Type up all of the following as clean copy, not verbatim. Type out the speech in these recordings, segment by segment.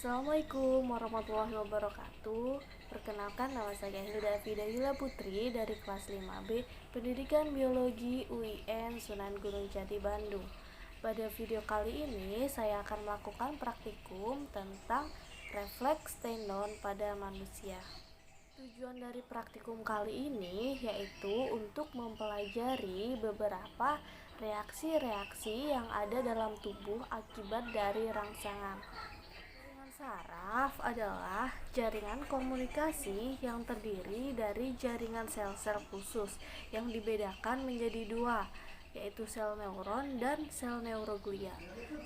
Assalamualaikum warahmatullahi wabarakatuh. Perkenalkan, nama saya Hilda Fidayula Putri dari kelas 5B Pendidikan Biologi UIN Sunan Gunung Jati Bandung. Pada video kali ini saya akan melakukan praktikum tentang refleks tendon pada manusia. Tujuan dari praktikum kali ini yaitu untuk mempelajari beberapa reaksi-reaksi yang ada dalam tubuh akibat dari rangsangan. Jaringan saraf adalah jaringan komunikasi yang terdiri dari jaringan sel-sel khusus yang dibedakan menjadi dua, yaitu sel neuron dan sel neuroglia.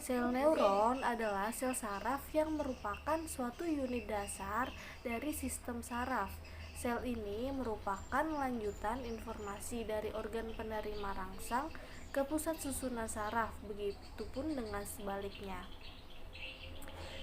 Sel neuron adalah sel saraf yang merupakan suatu unit dasar dari sistem saraf. Sel ini merupakan lanjutan informasi dari organ penerima rangsang ke pusat susunan saraf, begitupun dengan sebaliknya.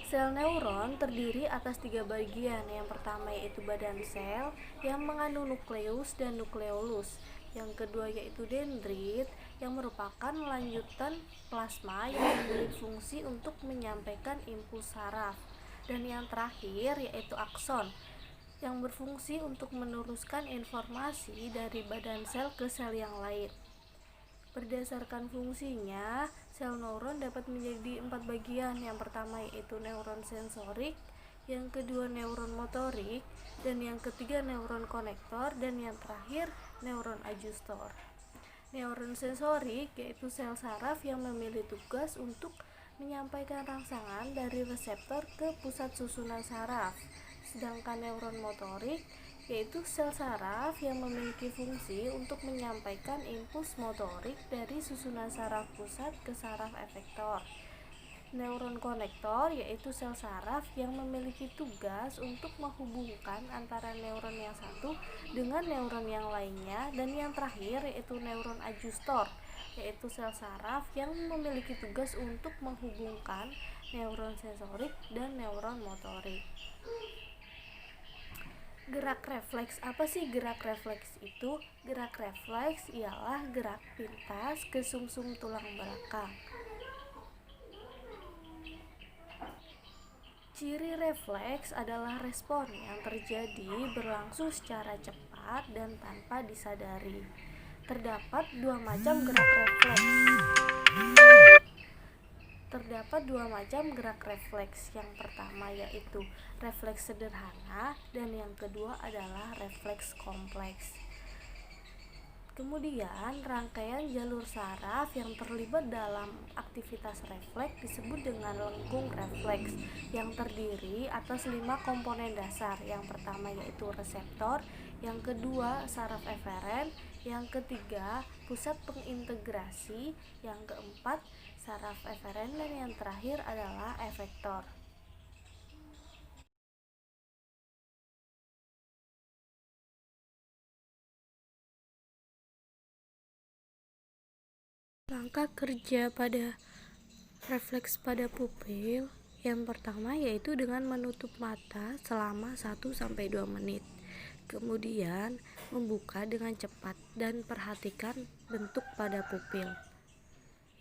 Sel neuron terdiri atas 3 bagian. Yang pertama yaitu badan sel yang mengandung nukleus dan nukleolus. Yang kedua yaitu dendrit yang merupakan lanjutan plasma yang memiliki fungsi untuk menyampaikan impuls saraf. Dan yang terakhir yaitu akson yang berfungsi untuk meneruskan informasi dari badan sel ke sel yang lain. Berdasarkan fungsinya, sel neuron dapat menjadi 4 bagian. Yang pertama yaitu neuron sensorik, yang kedua neuron motorik, dan yang ketiga neuron konektor, dan yang terakhir neuron adjustor. Neuron sensorik yaitu sel saraf yang memiliki tugas untuk menyampaikan rangsangan dari reseptor ke pusat susunan saraf. Sedangkan neuron motorik yaitu sel saraf yang memiliki fungsi untuk menyampaikan impuls motorik dari susunan saraf pusat ke saraf efektor. Neuron konektor yaitu sel saraf yang memiliki tugas untuk menghubungkan antara neuron yang satu dengan neuron yang lainnya. Dan yang terakhir yaitu neuron adjustor yaitu sel saraf yang memiliki tugas untuk menghubungkan neuron sensorik dan neuron motorik. Gerak refleks. Apa sih gerak refleks itu? Gerak refleks ialah gerak pintas ke sumsum tulang belakang. Ciri refleks adalah respon yang terjadi berlangsung secara cepat dan tanpa disadari. Terdapat dua macam gerak refleks. Gerak refleks. Yang pertama yaitu refleks sederhana dan yang kedua adalah refleks kompleks. Kemudian, rangkaian jalur saraf yang terlibat dalam aktivitas refleks disebut dengan lengkung refleks yang terdiri atas 5 komponen dasar. Yang pertama yaitu reseptor, yang kedua saraf eferen, yang ketiga pusat pengintegrasi, yang keempat saraf eferen, dan yang terakhir adalah efektor. Langkah kerja pada refleks pada pupil yang pertama yaitu dengan menutup mata selama 1-2 menit. Kemudian membuka dengan cepat dan perhatikan bentuk pada pupil.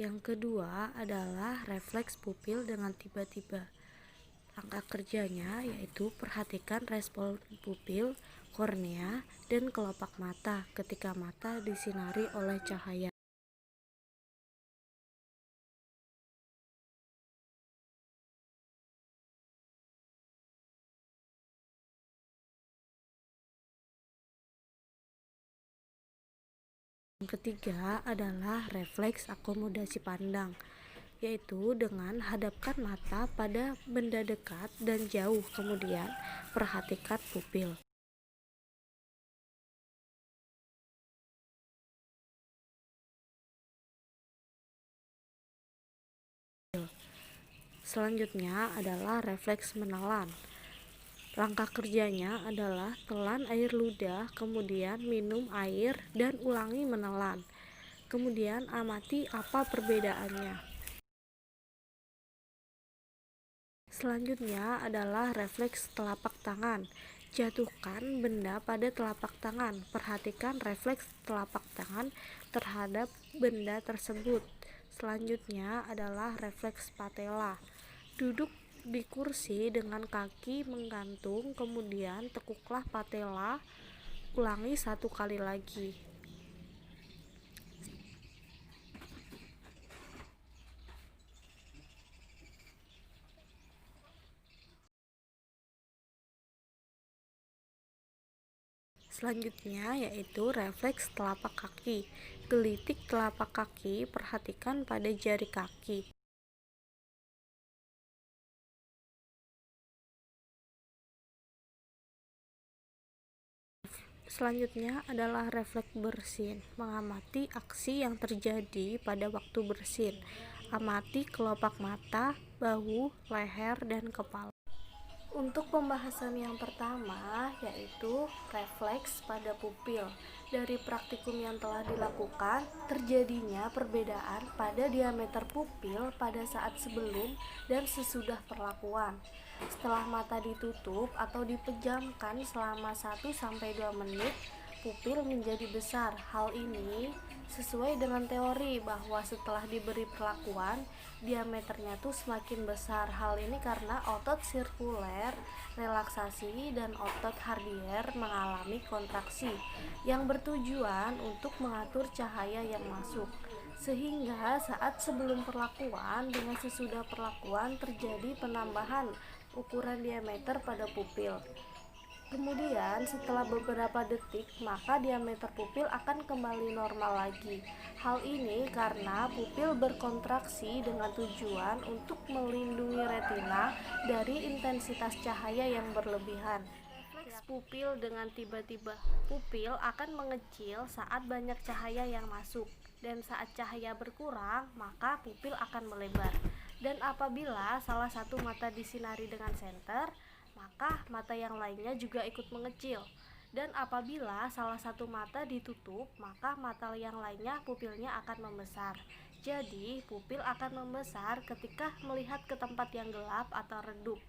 Yang kedua adalah refleks pupil dengan tiba-tiba. Langkah kerjanya yaitu perhatikan respon pupil, kornea, dan kelopak mata ketika mata disinari oleh cahaya. Yang ketiga adalah refleks akomodasi pandang, yaitu dengan hadapkan mata pada benda dekat dan jauh, kemudian perhatikan pupil. Selanjutnya adalah refleks menelan. Langkah kerjanya adalah telan air ludah, kemudian minum air dan ulangi menelan. Kemudian amati apa perbedaannya. Selanjutnya adalah refleks telapak tangan. Jatuhkan benda pada telapak tangan. Perhatikan refleks telapak tangan terhadap benda tersebut. Selanjutnya adalah refleks patella. Duduk di kursi dengan kaki menggantung, kemudian tekuklah patella, ulangi 1 kali lagi. Selanjutnya yaitu refleks telapak kaki. Gelitik telapak kaki, perhatikan pada jari kaki. Selanjutnya adalah refleks bersin, mengamati aksi yang terjadi pada waktu bersin. Amati kelopak mata, bahu, leher, dan kepala. Untuk pembahasan yang pertama yaitu refleks pada pupil. Dari praktikum yang telah dilakukan, terjadinya perbedaan pada diameter pupil pada saat sebelum dan sesudah perlakuan. Setelah mata ditutup atau dipejamkan selama 1-2 menit, pupil menjadi besar. Hal ini sesuai dengan teori bahwa setelah diberi perlakuan, diameternya tuh semakin besar. Hal ini karena otot sirkuler relaksasi dan otot Hardier mengalami kontraksi yang bertujuan untuk mengatur cahaya yang masuk. Sehingga saat sebelum perlakuan dengan sesudah perlakuan terjadi penambahan ukuran diameter pada pupil. Kemudian setelah beberapa detik maka diameter pupil akan kembali normal lagi. Hal ini karena pupil berkontraksi dengan tujuan untuk melindungi retina dari intensitas cahaya yang berlebihan. Refleks pupil dengan tiba-tiba. Pupil akan mengecil saat banyak cahaya yang masuk, dan saat cahaya berkurang maka pupil akan melebar. Dan apabila salah satu mata disinari dengan senter, maka mata yang lainnya juga ikut mengecil. Dan apabila salah satu mata ditutup, maka mata yang lainnya pupilnya akan membesar. Jadi, pupil akan membesar ketika melihat ke tempat yang gelap atau redup,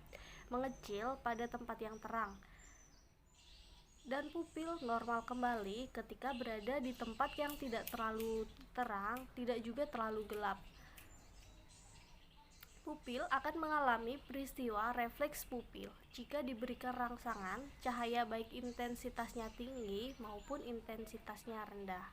mengecil pada tempat yang terang. Dan pupil normal kembali ketika berada di tempat yang tidak terlalu terang, tidak juga terlalu gelap. Pupil akan mengalami peristiwa refleks pupil jika diberikan rangsangan cahaya baik intensitasnya tinggi maupun intensitasnya rendah.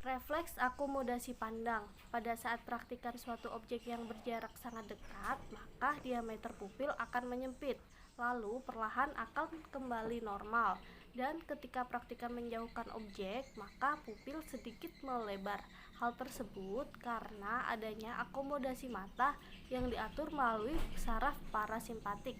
Refleks akomodasi pandang. Pada saat praktikan suatu objek yang berjarak sangat dekat, maka diameter pupil akan menyempit, lalu perlahan akan kembali normal. Dan ketika praktikan menjauhkan objek, maka pupil sedikit melebar. Hal tersebut karena adanya akomodasi mata yang diatur melalui saraf parasimpatik.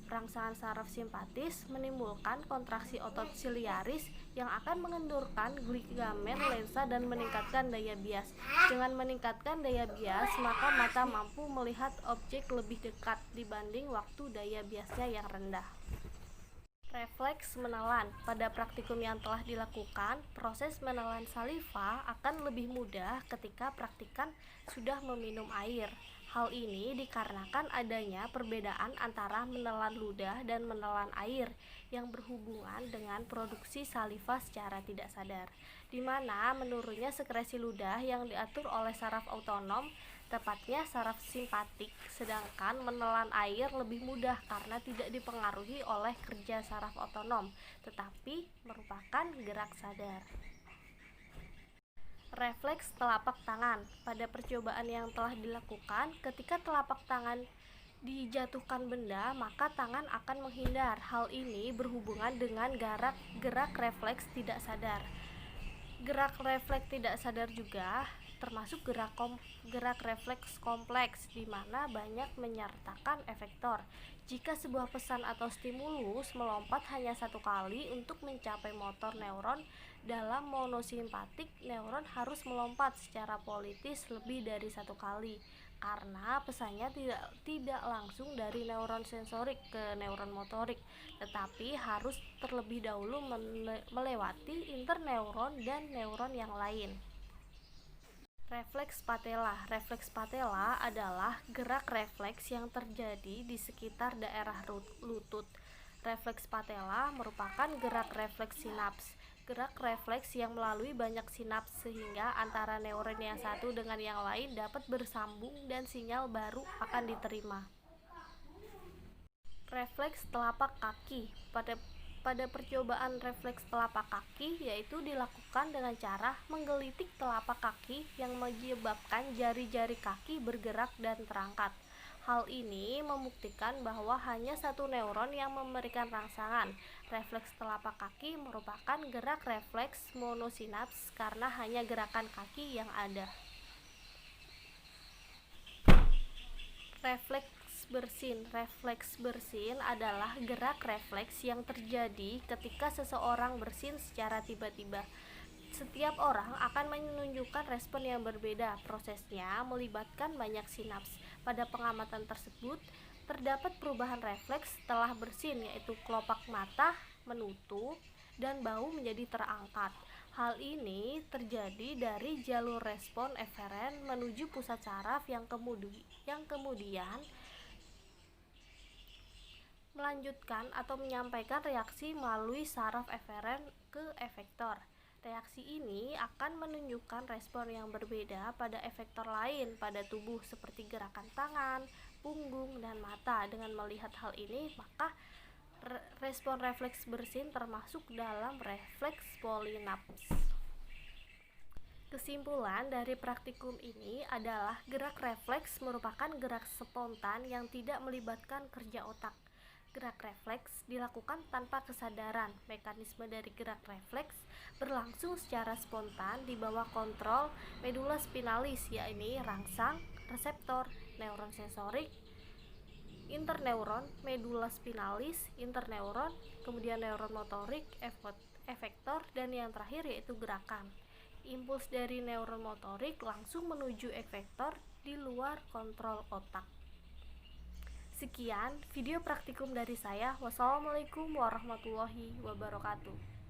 Rangsangan saraf simpatis menimbulkan kontraksi otot siliaris yang akan mengendurkan ligamen lensa dan meningkatkan daya bias. Dengan meningkatkan daya bias, maka mata mampu melihat objek lebih dekat dibanding waktu daya biasnya yang rendah. Refleks menelan. Pada praktikum yang telah dilakukan, proses menelan saliva akan lebih mudah ketika praktikan sudah meminum air. Hal ini dikarenakan adanya perbedaan antara menelan ludah dan menelan air yang berhubungan dengan produksi saliva secara tidak sadar, di mana menurunnya sekresi ludah yang diatur oleh saraf otonom, tepatnya saraf simpatik, sedangkan menelan air lebih mudah karena tidak dipengaruhi oleh kerja saraf otonom, tetapi merupakan gerak sadar. Refleks telapak tangan. Pada percobaan yang telah dilakukan, ketika telapak tangan dijatuhkan benda, maka tangan akan menghindar. Hal ini berhubungan dengan gerak refleks tidak sadar. Gerak refleks tidak sadar juga termasuk gerak refleks kompleks, di mana banyak menyertakan efektor. Jika sebuah pesan atau stimulus melompat hanya 1 kali untuk mencapai motor neuron, dalam monosimpatik neuron harus melompat secara politis lebih dari 1 kali, karena pesannya tidak langsung dari neuron sensorik ke neuron motorik, tetapi harus terlebih dahulu melewati interneuron dan neuron yang lain. Refleks patella. Refleks patella adalah gerak refleks yang terjadi di sekitar daerah lutut. Refleks patella merupakan gerak refleks sinaps. Gerak refleks yang melalui banyak sinaps sehingga antara neuron yang satu dengan yang lain dapat bersambung dan sinyal baru akan diterima. Refleks telapak kaki. Pada percobaan refleks telapak kaki yaitu dilakukan dengan cara menggelitik telapak kaki yang menyebabkan jari-jari kaki bergerak dan terangkat. Hal ini membuktikan bahwa hanya satu neuron yang memberikan rangsangan. Refleks telapak kaki merupakan gerak refleks monosinaps karena hanya gerakan kaki yang ada. Refleks bersin adalah gerak refleks yang terjadi ketika seseorang bersin secara tiba-tiba. Setiap orang akan menunjukkan respon yang berbeda. Prosesnya melibatkan banyak sinaps. Pada pengamatan tersebut, terdapat perubahan refleks setelah bersin, yaitu kelopak mata menutup dan bahu menjadi terangkat. Hal ini terjadi dari jalur respon eferen menuju pusat saraf yang kemudian melanjutkan atau menyampaikan reaksi melalui saraf eferen ke efektor. Reaksi ini akan menunjukkan respon yang berbeda pada efektor lain pada tubuh seperti gerakan tangan, punggung, dan mata. Dengan melihat hal ini, maka respon refleks bersin termasuk dalam refleks polinaps. Kesimpulan dari praktikum ini adalah gerak refleks merupakan gerak spontan yang tidak melibatkan kerja otak. Gerak refleks dilakukan tanpa kesadaran. Mekanisme dari gerak refleks berlangsung secara spontan di bawah kontrol medula spinalis, yaitu rangsang, reseptor, neuron sensorik, interneuron, medula spinalis, interneuron, kemudian neuron motorik, efektor, dan yang terakhir yaitu gerakan. Impuls dari neuron motorik langsung menuju efektor di luar kontrol otak. Sekian video praktikum dari saya. Wassalamualaikum warahmatullahi wabarakatuh.